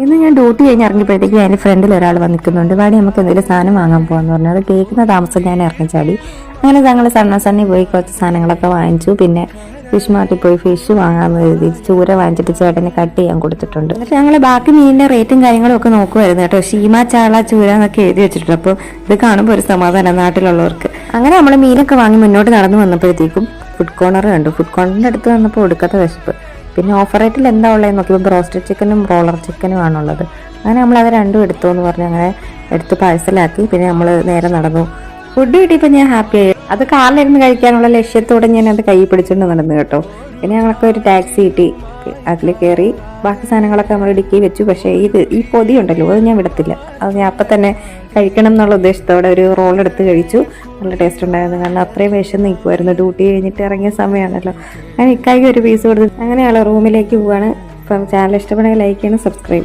ഇന്ന് ഞാൻ ഡ്യൂട്ടി കഴിഞ്ഞ് ഇറങ്ങിയപ്പോഴത്തേക്കും എൻ്റെ ഫ്രണ്ടിൽ ഒരാൾ വന്ന് നിൽക്കുന്നുണ്ട്. വാടി നമുക്ക് എന്തെങ്കിലും സാധനം വാങ്ങാൻ പോകാമെന്ന് പറഞ്ഞു. അത് കേൾക്കുന്ന താമസം ഞാൻ ഇറങ്ങിച്ചാടി. അങ്ങനെ ഞങ്ങൾ സണ്ണി പോയി കുറച്ച് സാധനങ്ങളൊക്കെ വാങ്ങിച്ചു. പിന്നെ ഫിഷ് മാർട്ടിൽ പോയി ഫിഷ് വാങ്ങാമെന്ന് കരുതി ചൂര വാങ്ങിച്ചിട്ട് ചേട്ടന് കട്ട് ചെയ്യാൻ കൊടുത്തിട്ടുണ്ട്. പക്ഷെ ഞങ്ങൾ ബാക്കി മീനിൻ്റെ റേറ്റും കാര്യങ്ങളും ഒക്കെ നോക്കുമായിരുന്നു കേട്ടോ. ഷീമ, ചാള, ചൂര എന്നൊക്കെ എഴുതി വെച്ചിട്ടുണ്ട്. അപ്പോൾ ഇത് കാണുമ്പോൾ ഒരു സമാധാനം നാട്ടിലുള്ളവർക്ക്. അങ്ങനെ നമ്മൾ മീനൊക്കെ വാങ്ങി മുന്നോട്ട് നടന്നു വന്നപ്പോഴത്തേക്കും ഫുഡ് കോർണർ കണ്ടു. ഫുഡ് കോർണറിൻ്റെ അടുത്ത് വന്നപ്പോൾ ഒടുക്കത്തെ വിശപ്പ്. പിന്നെ ഓഫർ റേറ്റിൽ എന്താ ഉള്ളതെന്ന് നോക്കിയപ്പോൾ ബ്രോസ്റ്റഡ് ചിക്കനും റോളർ ചിക്കനും ആണുള്ളത്. അങ്ങനെ നമ്മളത് രണ്ടും എടുത്തു എന്ന് പറഞ്ഞ് അങ്ങനെ എടുത്ത് പാഴ്സലാക്കി. പിന്നെ നമ്മൾ നേരെ നടന്നു. ഫുഡ് കിട്ടിയപ്പോൾ ഞാൻ ഹാപ്പിയായി. അത് കാറിലിരുന്ന് കഴിക്കാനുള്ള ലക്ഷ്യത്തോടെ ഞാൻ അത് കൈ പിടിച്ചുകൊണ്ട് നടന്നു കേട്ടോ. പിന്നെ ഞങ്ങളൊക്കെ ഒരു ടാക്സി കിട്ടി, അതിൽ കയറി ബാക്കി സാധനങ്ങളൊക്കെ നമ്മൾ ഇടുക്കി വെച്ചു. പക്ഷേ ഈ പൊതി ഉണ്ടല്ലോ, അത് ഞാൻ വിടത്തില്ല. അത് ഞാൻ അപ്പം തന്നെ കഴിക്കണം എന്നുള്ള ഉദ്ദേശത്തോടെ ഒരു റോൾ എടുത്ത് കഴിച്ചു. നല്ല ടേസ്റ്റ് ഉണ്ടായിരുന്നു. കാരണം അത്രയും വിശന്ന് നിൽക്കുമായിരുന്നു. ഡ്യൂട്ടി കഴിഞ്ഞിട്ട് ഇറങ്ങിയ സമയമാണല്ലോ. അങ്ങനെ ഇക്കായ്ക്ക് ഒരു പീസ് കൊടുത്ത് അങ്ങനെയുള്ള റൂമിലേക്ക് പോവാണ്. അപ്പം ചാനൽ ഇഷ്ടപ്പെടുകയാണെങ്കിൽ ലൈക്ക് ചെയ്യണം, സബ്സ്ക്രൈബ്